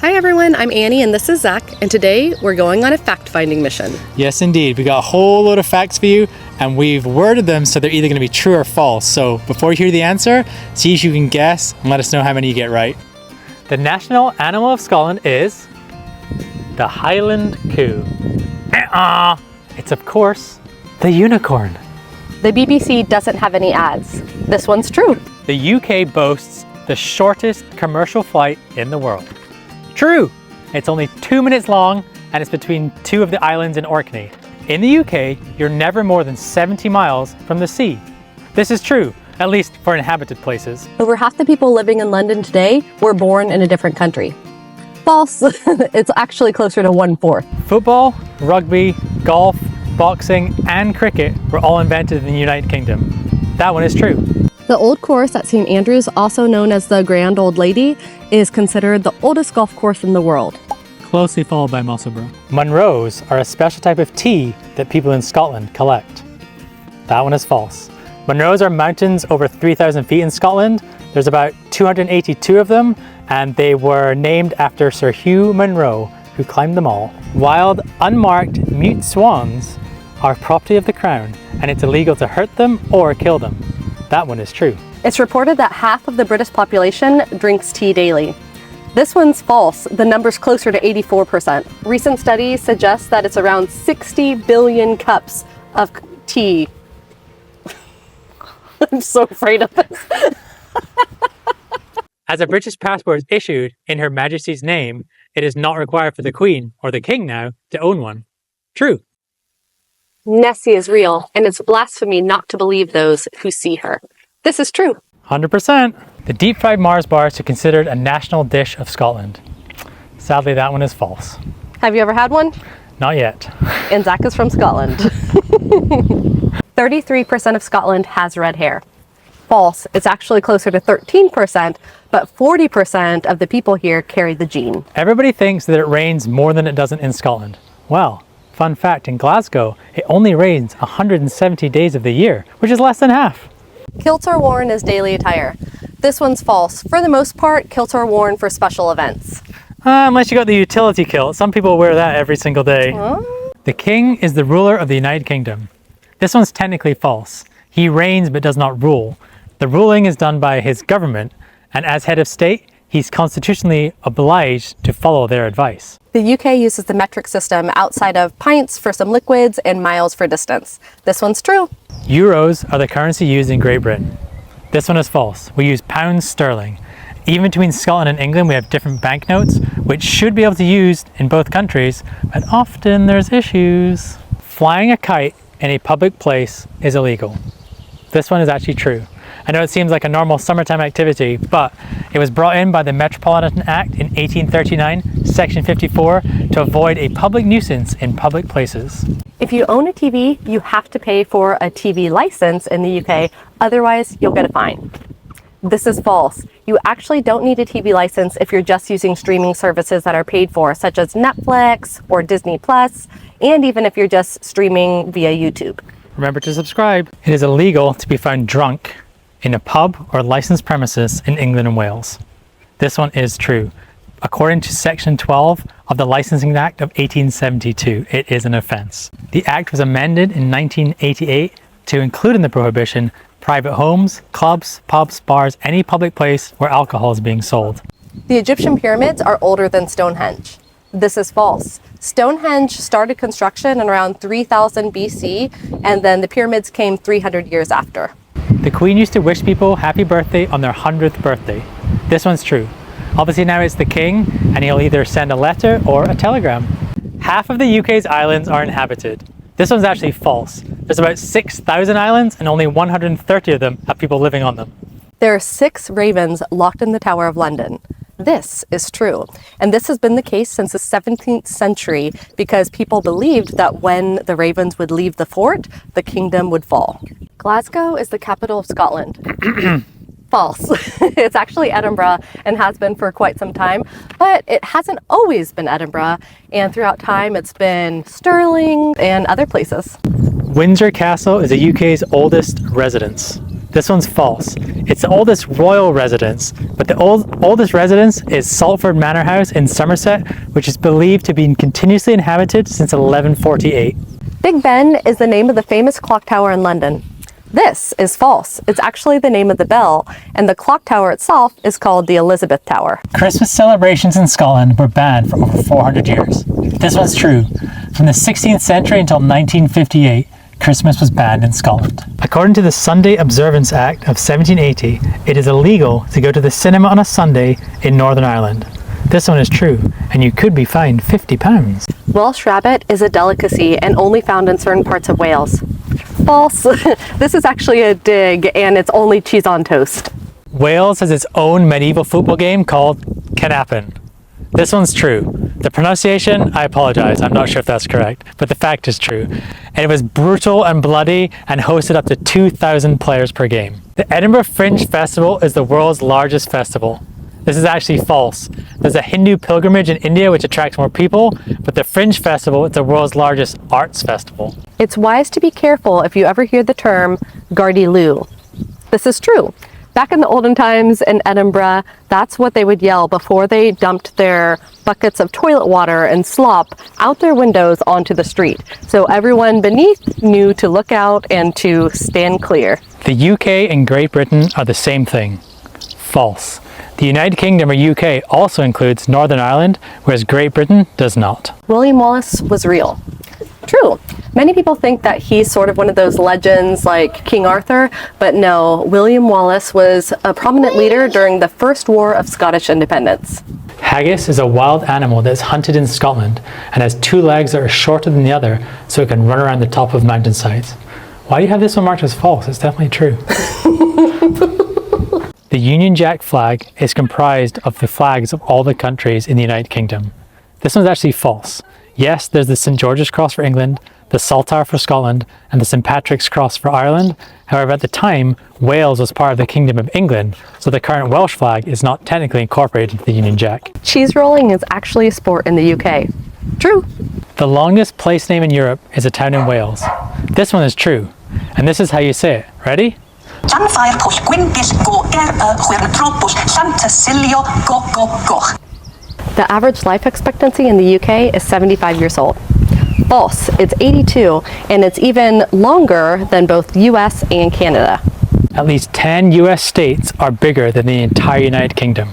Hi everyone, I'm Annie and this is Zach, and today we're going on a fact-finding mission. Yes, indeed. We got a whole load of facts for you, and we've worded them so they're either going to be true or false. So before you hear the answer, see if you can guess and let us know how many you get right. The national animal of Scotland is the Highland coo. It's of course the unicorn. The BBC doesn't have any ads. This one's true. The UK boasts the shortest commercial flight in the world. True! It's only 2 minutes long and it's between two of the islands in Orkney. In the UK, you're never more than 70 miles from the sea. This is true, at least for inhabited places. Over half the people living in London today were born in a different country. False. It's actually closer to 1/4. Football, rugby, golf, boxing, and cricket were all invented in the United Kingdom. That one is true. The Old Course at St. Andrews, also known as the Grand Old Lady, is considered the oldest golf course in the world. Closely followed by Musselburgh. Munros are a special type of tea that people in Scotland collect. That one is false. Munros are mountains over 3,000 feet in Scotland. There's about 282 of them, and they were named after Sir Hugh Munro, who climbed them all. Wild, unmarked, mute swans are property of the Crown, and it's illegal to hurt them or kill them. That one is true. It's reported that half of the British population drinks tea daily. This one's false. The number's closer to 84%. Recent studies suggest that it's around 60 billion cups of tea. I'm so afraid of this. As a British passport is issued in Her Majesty's name, it is not required for the Queen or the King now to own one. True. Nessie is real, and it's blasphemy not to believe those who see her. This is true. 100%. The deep fried Mars bars are considered a national dish of Scotland. Sadly, that one is false. Have you ever had one? Not yet. And Zach is from Scotland. 33% of Scotland has red hair. False. It's actually closer to 13%, but 40% of the people here carry the gene. Everybody thinks that it rains more than it doesn't in Scotland. Well, fun fact, in Glasgow, it only rains 170 days of the year, which is less than half. Kilts are worn as daily attire. This one's false. For the most part, kilts are worn for special events. Unless you got the utility kilt. Some people wear that every single day. The king is the ruler of the United Kingdom. This one's technically false. He reigns but does not rule. The ruling is done by his government, and as head of state, he's constitutionally obliged to follow their advice. The UK uses the metric system outside of pints for some liquids and miles for distance. This one's true. Euros are the currency used in Great Britain. This one is false. We use pounds sterling. Even between Scotland and England, we have different banknotes, which should be able to be used in both countries, but often there's issues. Flying a kite in a public place is illegal. This one is actually true. I know it seems like a normal summertime activity, but it was brought in by the Metropolitan Act in 1839, Section 54, to avoid a public nuisance in public places. If you own a TV, you have to pay for a TV license in the UK, otherwise you'll get a fine. This is false. You actually don't need a TV license if you're just using streaming services that are paid for, such as Netflix or Disney Plus, and even if you're just streaming via YouTube. Remember to subscribe. It is illegal to be found drunk in a pub or licensed premises in England and Wales. This one is true. According to Section 12 of the Licensing Act of 1872, it is an offence. The Act was amended in 1988 to include in the prohibition private homes, clubs, pubs, bars, any public place where alcohol is being sold. The Egyptian pyramids are older than Stonehenge. This is false. Stonehenge started construction in around 3000 BC, and then the pyramids came 300 years after. The Queen used to wish people happy birthday on their 100th birthday. This one's true. Obviously now it's the King, and he'll either send a letter or a telegram. Half of the UK's islands are inhabited. This one's actually false. There's about 6,000 islands and only 130 of them have people living on them. There are 6 ravens locked in the Tower of London. This is true. And this has been the case since the 17th century because people believed that when the ravens would leave the fort, the kingdom would fall. Glasgow is the capital of Scotland. False. It's actually Edinburgh and has been for quite some time, but it hasn't always been Edinburgh, and throughout time it's been Stirling and other places. Windsor Castle is the UK's oldest residence. This one's false. It's the oldest royal residence, but the oldest residence is Salford Manor House in Somerset, which is believed to be continuously inhabited since 1148. Big Ben is the name of the famous clock tower in London. This is false. It's actually the name of the bell, and the clock tower itself is called the Elizabeth Tower. Christmas celebrations in Scotland were banned for over 400 years. This one's true. From the 16th century until 1958, Christmas was banned in Scotland. According to the Sunday Observance Act of 1780, it is illegal to go to the cinema on a Sunday in Northern Ireland. This one is true, and you could be fined £50. Welsh rabbit is a delicacy and only found in certain parts of Wales. False. This is actually a dig, and it's only cheese on toast. Wales has its own medieval football game called Canapan. This one's true. The pronunciation, I apologize, I'm not sure if that's correct, but the fact is true. And it was brutal and bloody and hosted up to 2,000 players per game. The Edinburgh Fringe Festival is the world's largest festival. This is actually false. There's a Hindu pilgrimage in India which attracts more people, but the Fringe Festival is the world's largest arts festival. It's wise to be careful if you ever hear the term Gardy Lou. This is true. Back in the olden times in Edinburgh, that's what they would yell before they dumped their buckets of toilet water and slop out their windows onto the street. So everyone beneath knew to look out and to stand clear. The UK and Great Britain are the same thing. False. The United Kingdom or UK also includes Northern Ireland, whereas Great Britain does not. William Wallace was real. True. Many people think that he's sort of one of those legends like King Arthur, but no, William Wallace was a prominent leader during the First War of Scottish Independence. Haggis is a wild animal that is hunted in Scotland and has two legs that are shorter than the other so it can run around the top of mountainsides. Why do you have this one marked as false? It's definitely true. The Union Jack flag is comprised of the flags of all the countries in the United Kingdom. This one's actually false. Yes, there's the St. George's Cross for England, the Saltire for Scotland, and the St. Patrick's Cross for Ireland. However, at the time, Wales was part of the Kingdom of England, so the current Welsh flag is not technically incorporated into the Union Jack. Cheese rolling is actually a sport in the UK. True. The longest place name in Europe is a town in Wales. This one is true, and this is how you say it. Ready? The average life expectancy in the UK is 75 years old. False. It's 82, and it's even longer than both US and Canada. At least 10 US states are bigger than the entire United Kingdom.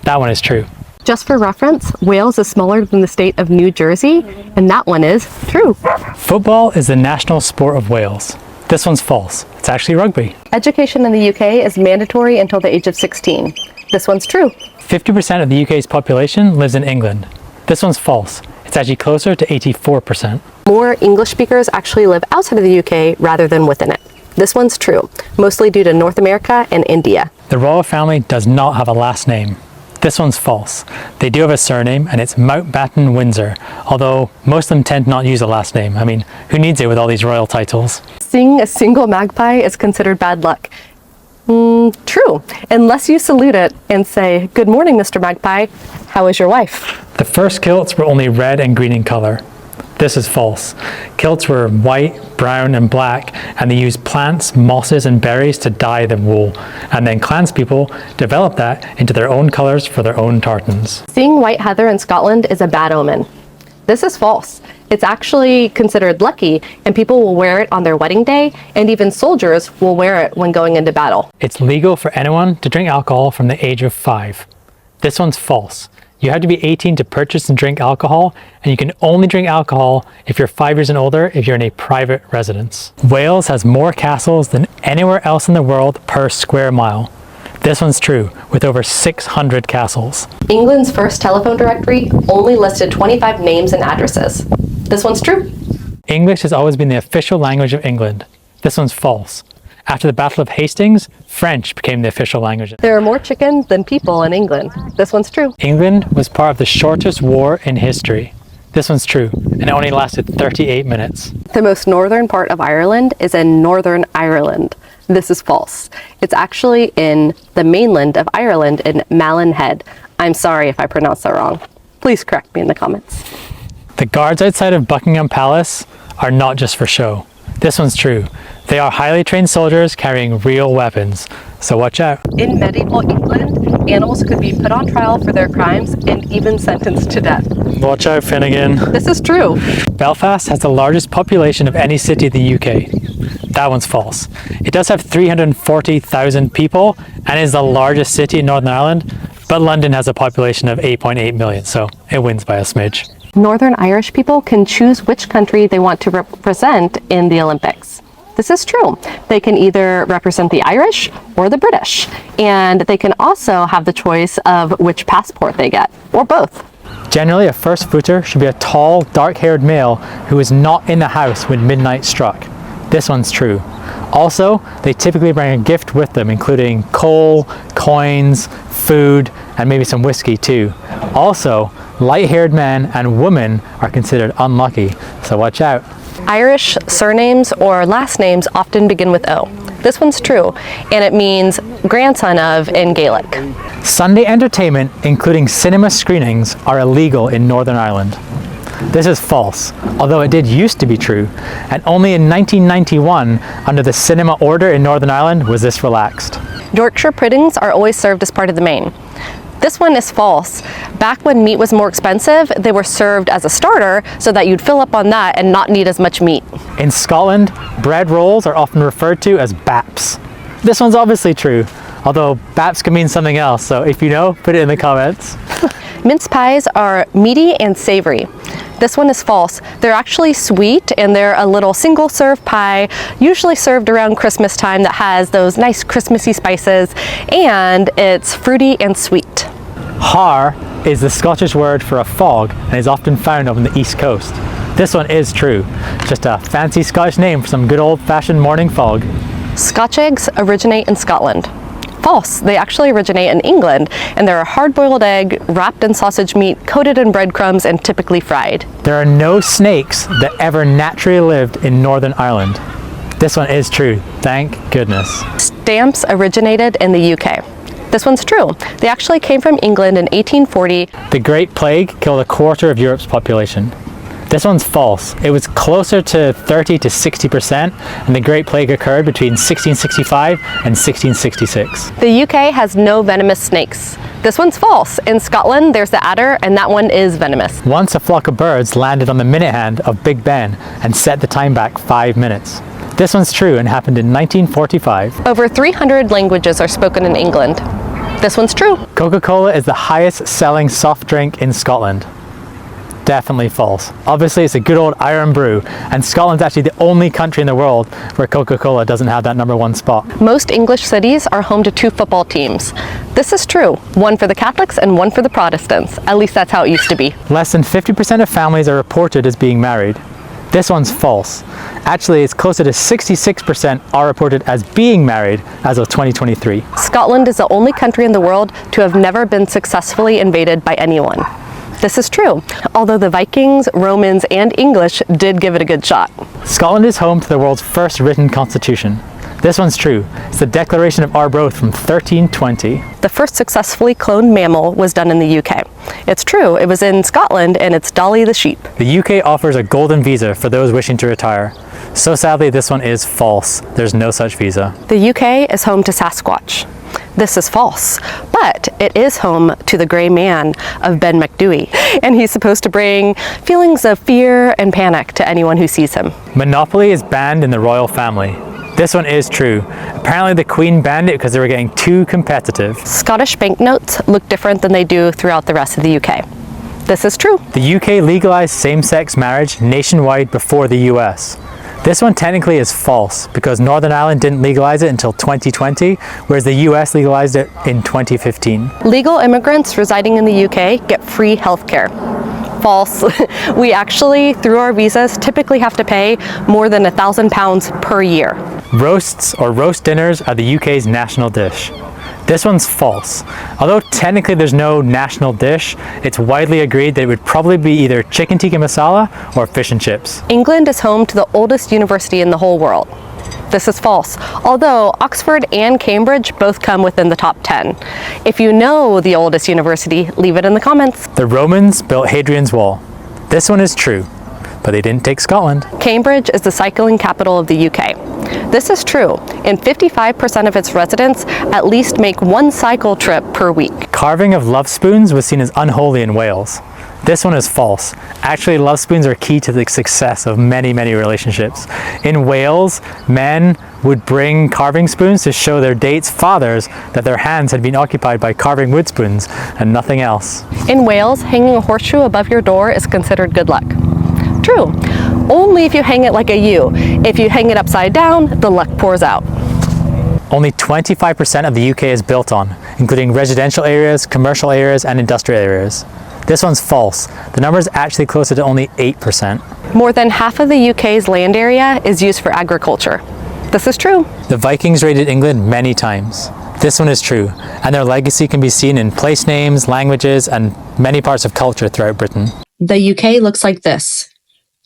That one is true. Just for reference, Wales is smaller than the state of New Jersey, and that one is true. Football is the national sport of Wales. This one's false. It's actually rugby. Education in the UK is mandatory until the age of 16. This one's true. 50% of the UK's population lives in England. This one's false. It's actually closer to 84%. More English speakers actually live outside of the UK rather than within it. This one's true, mostly due to North America and India. The royal family does not have a last name. This one's false. They do have a surname, and it's Mountbatten Windsor, although most of them tend not to use a last name. I mean, who needs it with all these royal titles? Seeing a single magpie is considered bad luck. True, unless you salute it and say, "Good morning, Mr. Magpie. How is your wife?" The first kilts were only red and green in color. This is false. Kilts were white, brown, and black, and they used plants, mosses, and berries to dye the wool. And then clanspeople developed that into their own colors for their own tartans. Seeing white heather in Scotland is a bad omen. This is false. It's actually considered lucky, and people will wear it on their wedding day, and even soldiers will wear it when going into battle. It's legal for anyone to drink alcohol from the age of 5. This one's false. You have to be 18 to purchase and drink alcohol, and you can only drink alcohol if you're 5 years and older if you're in a private residence. Wales has more castles than anywhere else in the world per square mile. This one's true, with over 600 castles. England's first telephone directory only listed 25 names and addresses. This one's true. English has always been the official language of England. This one's false. After the Battle of Hastings, French became the official language. There are more chickens than people in England. This one's true. England was part of the shortest war in history. This one's true, and it only lasted 38 minutes. The most northern part of Ireland is in Northern Ireland. This is false. It's actually in the mainland of Ireland in Malin Head. I'm sorry if I pronounced that wrong. Please correct me in the comments. The guards outside of Buckingham Palace are not just for show. This one's true. They are highly trained soldiers carrying real weapons, so watch out. In medieval England, animals could be put on trial for their crimes and even sentenced to death. Watch out, Finnegan. This is true. Belfast has the largest population of any city in the UK. That one's false. It does have 340,000 people and is the largest city in Northern Ireland, but London has a population of 8.8 million, so it wins by a smidge. Northern Irish people can choose which country they want to represent in the Olympics. This is true. They can either represent the Irish or the British, and they can also have the choice of which passport they get, or both. Generally, a first footer should be a tall, dark-haired male who is not in the house when midnight struck. This one's true. Also, they typically bring a gift with them, including coal, coins, food, and maybe some whiskey too. Also, light-haired men and women are considered unlucky, so watch out. Irish surnames or last names often begin with O. This one's true, and it means grandson of in Gaelic. Sunday entertainment, including cinema screenings, are illegal in Northern Ireland. This is false, although it did used to be true, and only in 1991, under the cinema order in Northern Ireland, was this relaxed. Yorkshire puddings are always served as part of the main. This one is false. Back when meat was more expensive, they were served as a starter so that you'd fill up on that and not need as much meat. In Scotland, bread rolls are often referred to as baps. This one's obviously true, although baps can mean something else, so if you know, put it in the comments. Mince pies are meaty and savory. This one is false. They're actually sweet, and they're a little single serve pie, usually served around Christmas time, that has those nice Christmassy spices, and it's fruity and sweet. Har is the Scottish word for a fog and is often found on the east coast. This one is true. Just a fancy Scottish name for some good old-fashioned morning fog. Scotch eggs originate in Scotland. False. They actually originate in England, and they're a hard-boiled egg wrapped in sausage meat, coated in breadcrumbs, and typically fried. There are no snakes that ever naturally lived in Northern Ireland. This one is true, thank goodness. Stamps originated in the UK. This one's true. They actually came from England in 1840. The Great Plague killed a quarter of Europe's population. This one's false. It was closer to 30 to 60%, and the Great Plague occurred between 1665 and 1666. The UK has no venomous snakes. This one's false. In Scotland, there's the adder, and that one is venomous. Once a flock of birds landed on the minute hand of Big Ben and set the time back 5 minutes. This one's true and happened in 1945. Over 300 languages are spoken in England. This one's true. Coca-Cola is the highest selling soft drink in Scotland. Definitely false. Obviously, it's a good old Iron Brew, and Scotland's actually the only country in the world where Coca-Cola doesn't have that #1 spot. Most English cities are home to 2 football teams. This is true. One for the Catholics and one for the Protestants. At least that's how it used to be. Less than 50% of families are reported as being married. This one's false. Actually, it's closer to 66% are reported as being married as of 2023. Scotland is the only country in the world to have never been successfully invaded by anyone. This is true, although the Vikings, Romans, and English did give it a good shot. Scotland is home to the world's first written constitution. This one's true. It's the Declaration of Arbroath from 1320. The first successfully cloned mammal was done in the UK. It's true, it was in Scotland, and it's Dolly the sheep. The UK offers a golden visa for those wishing to retire. So sadly, this one is false. There's no such visa. The UK is home to Sasquatch. This is false, but it is home to the Grey Man of Ben Macdui, and he's supposed to bring feelings of fear and panic to anyone who sees him. Monopoly is banned in the royal family. This one is true. Apparently the Queen banned it because they were getting too competitive. Scottish banknotes look different than they do throughout the rest of the UK. This is true. The UK legalized same-sex marriage nationwide before the US. This one technically is false because Northern Ireland didn't legalize it until 2020, whereas the US legalized it in 2015. Legal immigrants residing in the UK get free healthcare. False. We actually, through our visas, typically have to pay more than £1,000 per year. Roasts or roast dinners are the UK's national dish. This one's false. Although technically there's no national dish, it's widely agreed that it would probably be either chicken tikka masala or fish and chips. England is home to the oldest university in the whole world. This is false, although Oxford and Cambridge both come within the top 10. If you know the oldest university, leave it in the comments. The Romans built Hadrian's Wall. This one is true. but they didn't take Scotland. Cambridge is the cycling capital of the UK. This is true, and 55% of its residents at least make one cycle trip per week. Carving of love spoons was seen as unholy in Wales. This one is false. Actually, love spoons are key to the success of many, many relationships. In Wales, men would bring carving spoons to show their dates' fathers that their hands had been occupied by carving wood spoons and nothing else. In Wales, hanging a horseshoe above your door is considered good luck. True, only if you hang it like a U. If you hang it upside down, the luck pours out. Only 25% of the UK is built on, including residential areas, commercial areas, and industrial areas. This one's false. The number is actually closer to only 8%. More than half of the UK's land area is used for agriculture. This is true. The Vikings raided England many times. This one is true, and their legacy can be seen in place names, languages, and many parts of culture throughout Britain. The UK looks like this.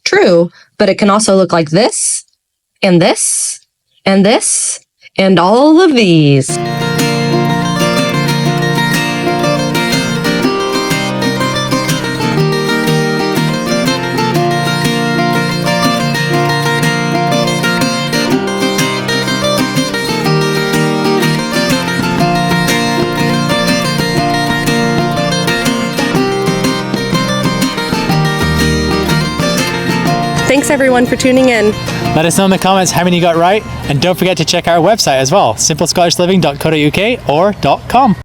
True, but it can also look like this, and this, and this, and all of these. Thanks everyone for tuning in. Let us know in the comments how many you got right, and don't forget to check our website as well, simplescottishliving.co.uk or .com.